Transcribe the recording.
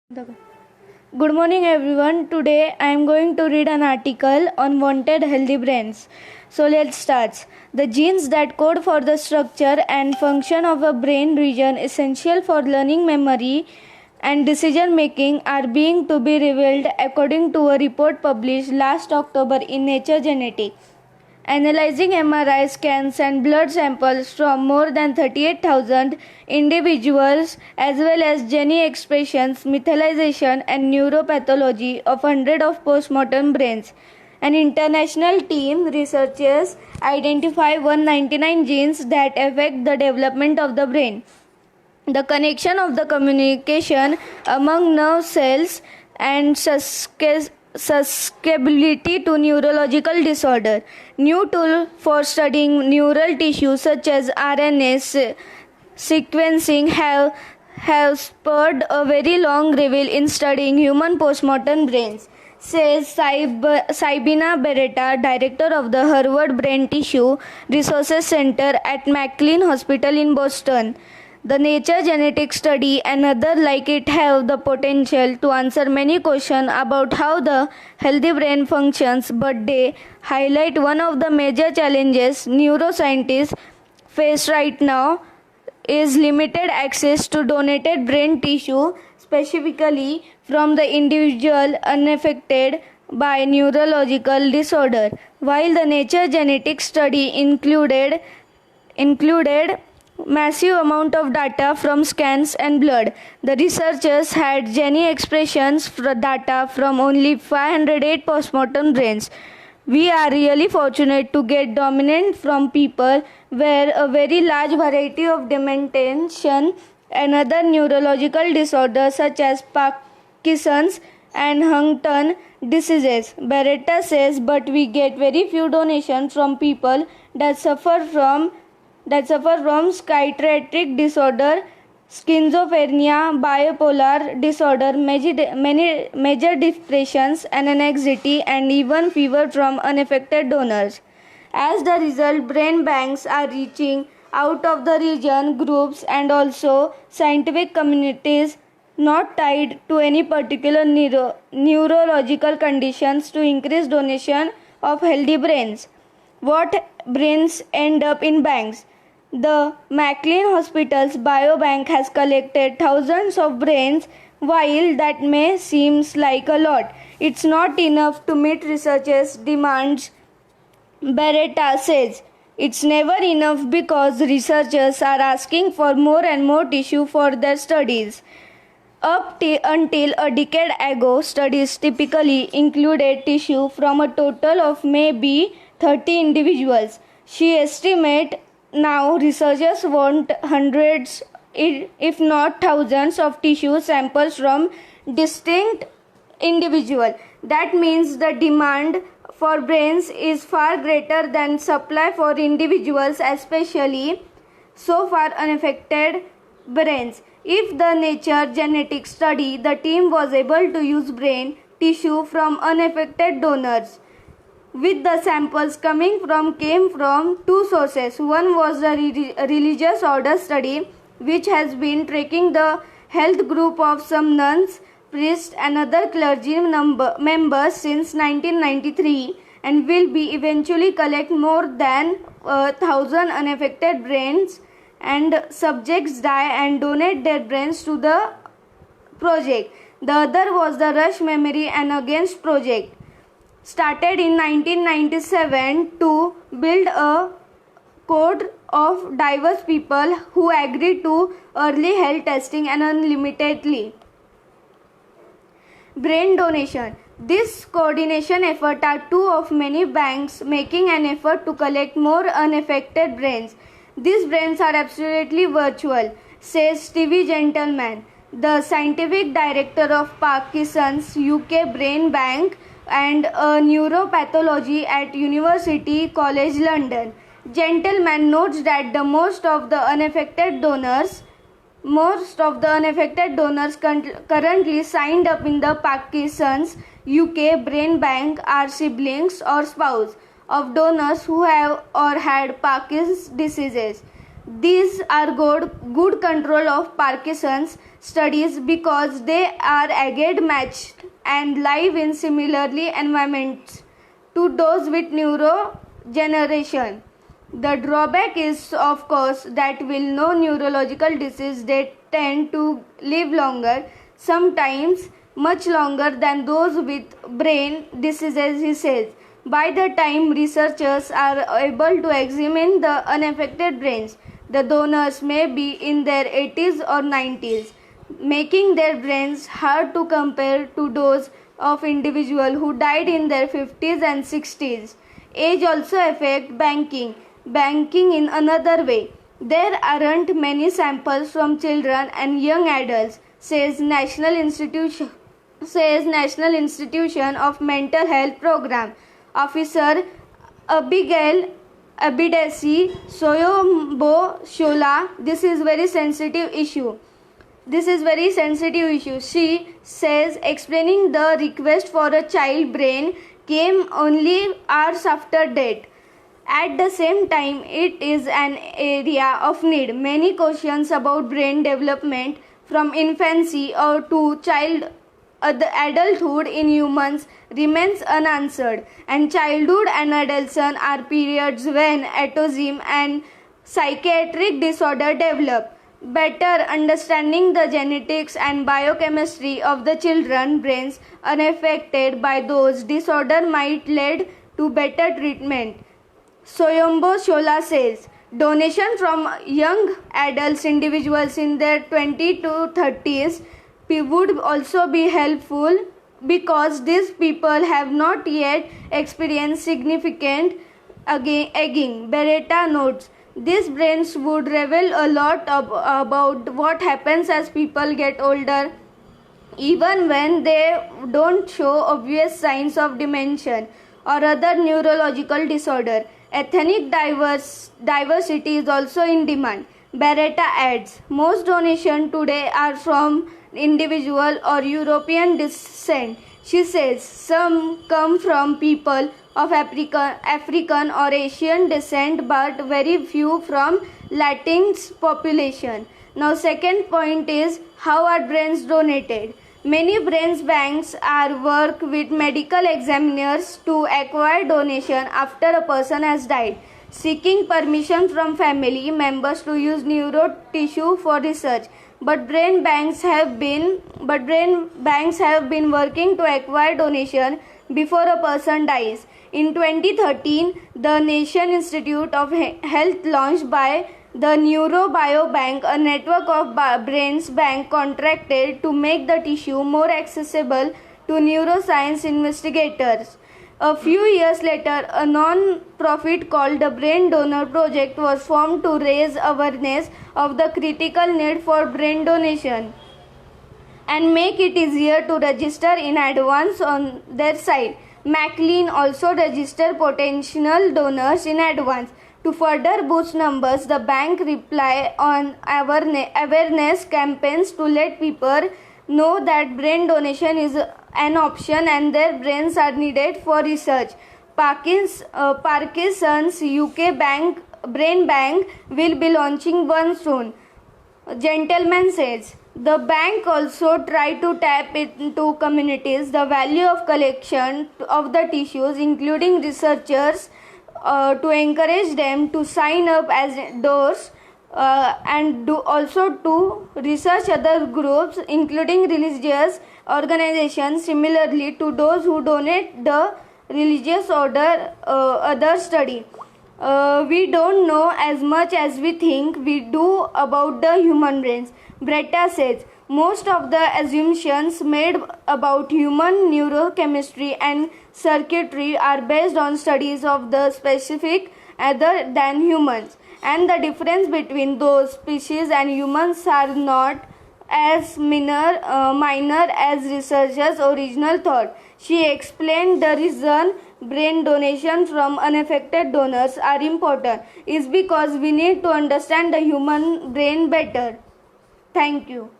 Good morning, everyone. Today I am going to read an article on wanted healthy brains. So let's start. The genes that code for the structure and function of a brain region essential for learning, memory, and decision making are being to be revealed according to a report published last October in Nature Genetics. Analyzing MRI scans and blood samples from more than 38,000 individuals as well as gene expressions, methylation and neuropathology of hundreds of postmortem brains. An international team researchers identify 199 genes that affect the development of the brain. The connection of the communication among nerve cells and susceptibility to neurological disorder. New tool for studying neural tissue such as RNA sequencing have spurred a very long reveal in studying human postmortem brains, says Sabina Beretta, director of the Harvard Brain Tissue Resources Center at McLean Hospital in Boston. The Nature Genetics study and others like it have the potential to answer many questions about how the healthy brain functions, but they highlight one of the major challenges neuroscientists face right now is limited access to donated brain tissue, specifically from the individual unaffected by neurological disorder. While the Nature Genetics study included massive amount of data from scans and blood, the researchers had gene expressions data from only 508 postmortem brains. We are really fortunate to get dominant from people where a very large variety of dementia and other neurological disorders such as Parkinson's and Huntington diseases. Beretta says, but we get very few donations from people that suffer from psychiatric disorder, schizophrenia, bipolar disorder, major depressions, and anxiety, and even fever from unaffected donors. As the result, brain banks are reaching out of the region, groups, and also scientific communities not tied to any particular neurological conditions to increase donation of healthy brains. What brains end up in banks? The McLean Hospital's biobank has collected thousands of brains. While that may seem like a lot, it's not enough to meet researchers' demands. Beretta says it's never enough because researchers are asking for more and more tissue for their studies. Until a decade ago, studies typically included tissue from a total of maybe 30 individuals. She estimates now researchers want hundreds, if not thousands, of tissue samples from distinct individuals. That means the demand for brains is far greater than supply for individuals, especially so far unaffected brains. If the Nature Genetics study, the team was able to use brain tissue from unaffected donors, with the samples came from two sources. One was the religious order study, which has been tracking the health group of some nuns, priests, and other clergy members since 1993, and will be eventually collect more than 1,000 unaffected brains, and subjects die and donate their brains to the project. The other was the Rush Memory and Against project, started in 1997 to build a code of diverse people who agreed to early health testing and unlimitedly brain donation. This coordination effort are two of many banks making an effort to collect more unaffected brains. These brains are absolutely virtual, says Stevie Gentleman, the scientific director of Parkinson's UK Brain Bank and neuropathology at University College London. Gentleman notes that most of the unaffected donors currently signed up in the Parkinson's UK Brain Bank are siblings or spouse of donors who have or had Parkinson's diseases. These are good control of Parkinson's studies because they are aged matched and live in similarly environments to those with neurodegeneration. The drawback is, of course, that with no neurological disease they tend to live longer, sometimes much longer than those with brain diseases, he says. By the time researchers are able to examine the unaffected brains, the donors may be in their 80s or 90s, making their brains hard to compare to those of individuals who died in their 50s and 60s. Age also affects banking in another way. There aren't many samples from children and young adults, says National Institution of Mental Health Program Officer Abigail Abidesi Soyombo Shola. This is very sensitive issue. She says explaining the request for a child brain came only hours after death. At the same time, it is an area of need. Many questions about brain development from infancy or to adulthood in humans remains unanswered, and childhood and adolescence are periods when autism and psychiatric disorder develop. Better understanding the genetics and biochemistry of the children's brains unaffected by those disorders might lead to better treatment. Soyombo Shola says donation from young adults individuals in their 20s to 30s would also be helpful because these people have not yet experienced significant aging. Beretta notes these brains would reveal a lot about what happens as people get older, even when they don't show obvious signs of dementia or other neurological disorder. Ethnic diversity is also in demand. Beretta adds, most donations today are from individual or European descent. She says some come from people of African or Asian descent, but very few from Latinx population. Now, second point is how are brains donated? Many brain banks are work with medical examiners to acquire donation after a person has died, seeking permission from family members to use neuro tissue for research. But brain banks have been working to acquire donation before a person dies. In 2013, the National Institute of Health launched by the NeuroBiobank, a network of brains bank contracted to make the tissue more accessible to neuroscience investigators. A few years later, a non-profit called the Brain Donor Project was formed to raise awareness of the critical need for brain donation and make it easier to register in advance on their site. McLean also registered potential donors in advance. To further boost numbers, the bank rely on awareness campaigns to let people know that brain donation is an option and their brains are needed for research. Parkinson's UK Brain Bank will be launching one soon. Gentleman says the bank also tried to tap into communities the value of collection of the tissues, including researchers, to encourage them to sign up as donors and also to research other groups, including religious organizations, similarly to those who donate the religious order other study. We don't know as much as we think we do about the human brains. Beretta says most of the assumptions made about human neurochemistry and circuitry are based on studies of the specific other than humans, and the difference between those species and humans are not as minor as researchers' original thought. She explained the reason brain donation from unaffected donors are important is because we need to understand the human brain better. Thank you.